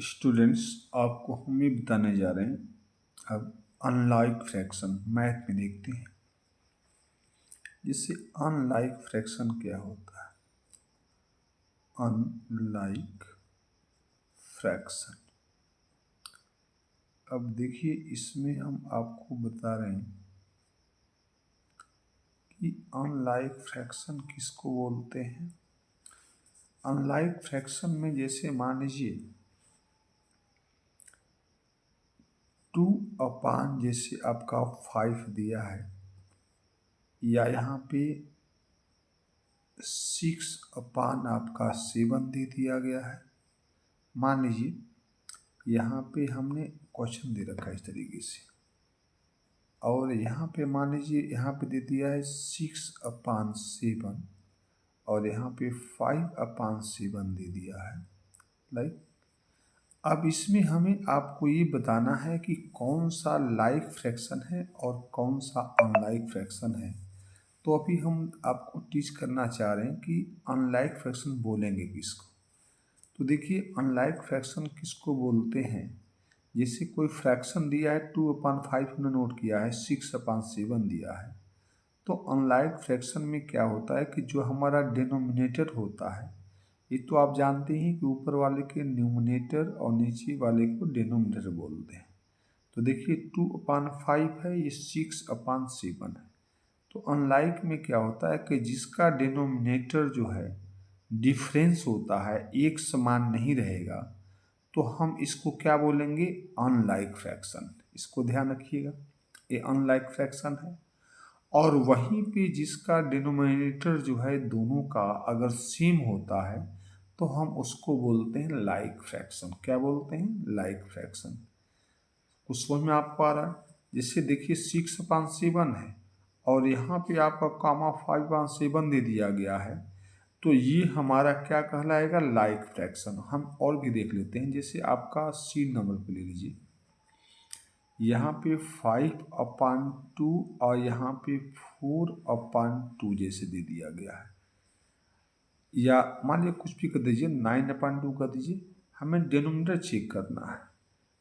Students, आपको हम ये बताने जा रहे हैं। अब अनलाइक फ्रैक्शन मैथ में देखते हैं। जिससे अनलाइक फ्रैक्शन क्या होता है? Unlike fraction. अब देखिए, इसमें हम आपको बता रहे हैं कि अनलाइक फ्रैक्शन किसको बोलते हैं। अनलाइक फ्रैक्शन में जैसे मान लीजिए 2/, जैसे आपका 5 दिया है, या यहाँ पे 6/, आपका 7 दे दिया गया है। मान लीजिए यहाँ पे हमने क्वेश्चन दे रखा है इस तरीके से, और यहाँ पे मान लीजिए यहाँ पे दे दिया है 6/7, और यहाँ पे 5/7 दे दिया है। लाइक, अब इसमें हमें आपको ये बताना है कि कौन सा लाइक फ्रैक्शन है और कौन सा अनलाइक फ्रैक्शन है। तो अभी हम आपको टीच करना चाह रहे हैं कि अनलाइक फ्रैक्शन बोलेंगे किसको। तो देखिए, अनलाइक फ्रैक्शन किसको बोलते हैं। जैसे कोई फ्रैक्शन दिया है 2/5, हमने नोट किया है 6/7 दिया है। तो अनलाइक फ्रैक्शन में क्या होता है कि जो हमारा डिनोमिनेटर होता है, ये तो आप जानते हैं कि ऊपर वाले के न्यूमिनेटर और नीचे वाले को डिनोमिनेटर बोलते हैं। तो देखिए 2/5 है, ये 6/7 है। तो अनलाइक में क्या होता है कि जिसका डिनोमिनेटर जो है डिफरेंस होता है, एक समान नहीं रहेगा, तो हम इसको क्या बोलेंगे? Unlike fraction. इसको ध्यान रखिएगा, ये अनलाइक फ्रैक्शन है। और वहीं पे जिसका डिनोमिनेटर जो है दोनों का अगर सेम होता है, तो हम उसको बोलते हैं लाइक फ्रैक्शन। क्या बोलते हैं? Like fraction. कुछ समझ में आपको आ रहा है? जैसे देखिए 6/7 है, और यहाँ पे आपका कामा 5/7 दे दिया गया है, तो ये हमारा क्या कहलाएगा? Like fraction. हम और भी देख लेते हैं। जैसे आपका सी नंबर पे ले लीजिए, यहाँ पे 5/2 और यहाँ पे 4/2 जैसे दे दिया गया है, या मान लीजिए कुछ भी कर दीजिए, 9/2 कर दीजिए। हमें डिनोमिनेटर चेक करना है।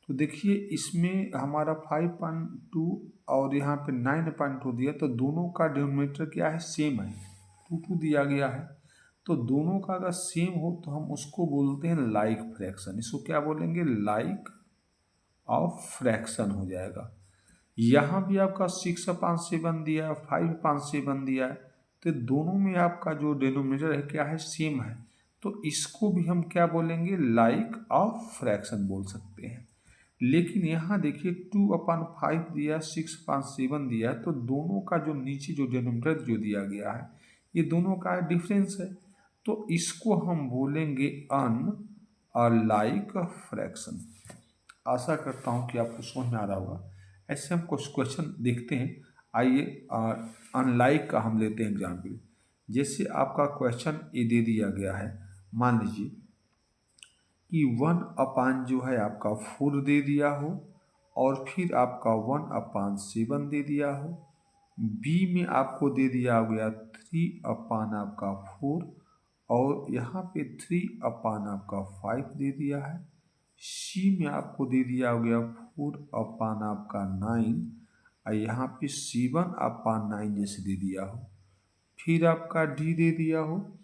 तो देखिए इसमें हमारा 5/2 और यहाँ पे 9/2 दिया, तो दोनों का डिनोमिनेटर क्या है? सेम है, 2 दिया गया है। तो दोनों का अगर सेम हो तो हम उसको बोलते हैं लाइक फ्रैक्शन। इसको क्या बोलेंगे? लाइक ऑफ फ्रैक्शन हो जाएगा। यहाँ भी आपका 6/7 दिया है, 5/7 दिया है, तो दोनों में आपका जो डिनोमिनेटर है क्या है? सेम है। तो इसको भी हम क्या बोलेंगे? लाइक ऑफ फ्रैक्शन बोल सकते हैं। लेकिन यहाँ देखिए 2/5 दिया, 6/7 दिया, तो दोनों का जो नीचे जो डिनोमिनेटर जो दिया गया है, ये दोनों का डिफरेंस है। तो इसको हम बोलेंगे अनलाइक फ्रैक्शन। आशा करता हूँ कि आपको समझ में आ रहा होगा। ऐसे हम कुछ क्वेश्चन देखते हैं। आइए अनलाइक का हम लेते हैं एग्जाम्पल। जैसे आपका क्वेश्चन ये दे दिया गया है, मान लीजिए कि 1/, जो है आपका 4 दे दिया हो, और फिर आपका 1/7 दे दिया हो। बी में आपको दे दिया गया 3/4, और यहाँ पे 3/5 दे दिया है। सी में आपको दे दिया गया 4/9, और यहाँ पे 7/9 जैसे दे दिया हो। फिर आपका डी दे दिया हो,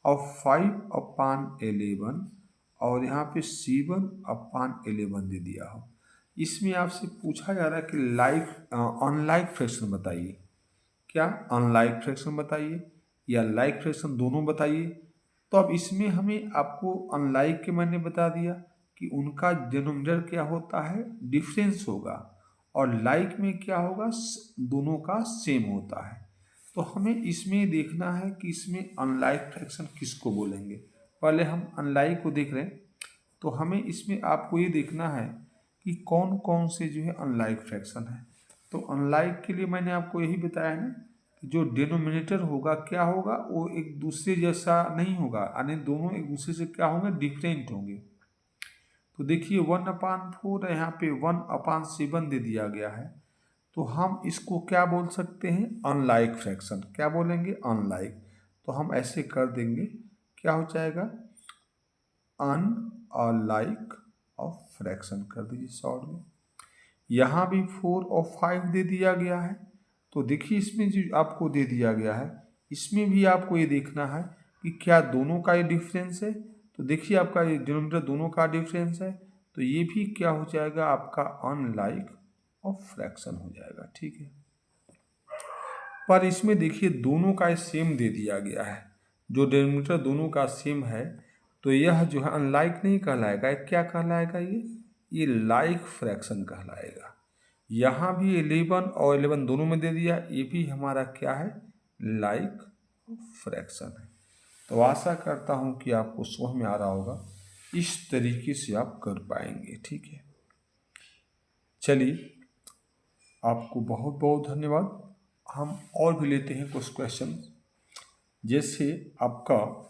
और 5/11, और यहाँ पे 7/11 दे दिया हो। इसमें आपसे पूछा जा रहा है कि अनलाइक फ्रैक्शन बताइए। क्या? अनलाइक फ्रैक्शन बताइए या लाइक फ्रैक्शन, दोनों बताइए। तो अब इसमें हमें आपको अनलाइक के मैंने बता दिया कि उनका डिनोमिनेटर क्या होता है? डिफरेंस होगा। और लाइक में क्या होगा? दोनों का सेम होता है। तो हमें इसमें देखना है कि इसमें अनलाइक फ्रैक्शन किसको बोलेंगे। पहले हम अनलाइक को देख रहे हैं, तो हमें इसमें आपको ये देखना है कि कौन कौन से जो है अनलाइक फ्रैक्शन है। तो अनलाइक के लिए मैंने आपको यही बताया है ना, कि जो डिनोमिनेटर होगा क्या होगा? वो एक दूसरे जैसा नहीं होगा, यानी दोनों एक दूसरे से क्या होंगे? डिफरेंट होंगे। तो देखिए 1/4 है, यहाँ पे 1/7 दे दिया गया है, तो हम इसको क्या बोल सकते हैं? Unlike fraction. क्या बोलेंगे? अनलाइक। तो हम ऐसे कर देंगे, क्या हो जाएगा? अनलाइक ऑफ फ्रैक्शन कर दीजिए शॉर्ट में। यहाँ भी 4 और 5 दे दिया गया है। तो देखिए इसमें जो आपको दे दिया गया है इसमें भी आपको ये देखना है कि क्या दोनों का ये डिफरेंस है। तो देखिए आपका ये डिनोमिनेटर दोनों का डिफरेंस है, तो ये भी क्या हो जाएगा आपका अनलाइक ऑफ फ्रैक्शन हो जाएगा। ठीक है, पर इसमें देखिए दोनों का सेम दे दिया गया है, जो डिनोमिनेटर दोनों का सेम है, तो यह जो है अनलाइक नहीं कहलाएगा, क्या कहलाएगा, ये लाइक फ्रैक्शन कहलाएगा। यहाँ भी 11 और 11 दोनों में दे दिया, ये भी हमारा क्या है, लाइक फ्रैक्शन है। तो आशा करता हूँ कि आपको समझ में आ रहा होगा, इस तरीके से आप कर पाएंगे। ठीक है, चलिए आपको बहुत बहुत धन्यवाद। हम और भी लेते हैं कुछ क्वेश्चन, जैसे आपका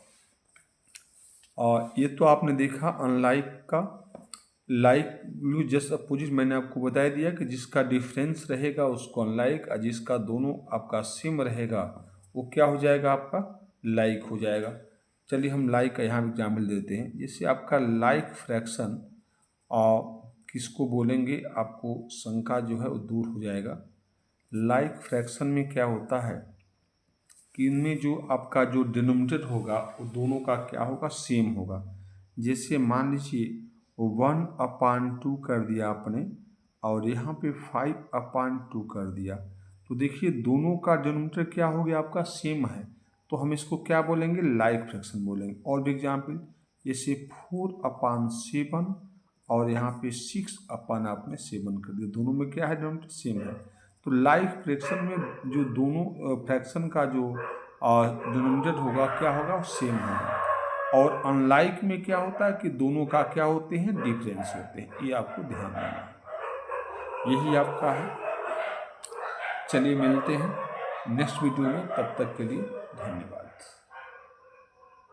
ये तो आपने देखा अनलाइक का, लाइक जस्ट अपोजिट मैंने आपको बता दिया कि जिसका डिफरेंस रहेगा उसको अनलाइक, और जिसका दोनों आपका सेम रहेगा वो क्या हो जाएगा, आपका लाइक हो जाएगा। चलिए हम लाइक का यहाँ एग्जाम्पल देते हैं। जैसे आपका लाइक फ्रैक्शन किसको बोलेंगे, आपको शंका जो है वो दूर हो जाएगा। लाइक फ्रैक्शन में क्या होता है कि इनमें जो आपका जो डिनोमिनेटर होगा वो दोनों का क्या होगा, सेम होगा। जैसे मान लीजिए 1/2 कर दिया आपने और यहाँ पे 5/2 कर दिया, तो देखिए दोनों का डिनोमिनेटर क्या हो गया, आपका सेम है, तो हम इसको क्या बोलेंगे, लाइक फ्रैक्शन बोलेंगे। और भी एग्जाम्पल, जैसे 4/7 और यहाँ पे 6/7 कर दिया, दोनों में क्या है, डिनोमिनेटर सेम है। तो लाइक फ्रैक्शन में जो दोनों फ्रैक्शन का जो डिनोमिनेटर होगा क्या होगा, सेम होगा। और अनलाइक में क्या होता है कि दोनों का क्या होते हैं, डिफरेंस होते हैं। ये आपको ध्यान देना है, यही आपका है। चलिए मिलते हैं नेक्स्ट वीडियो में, तब तक के लिए धन्यवाद।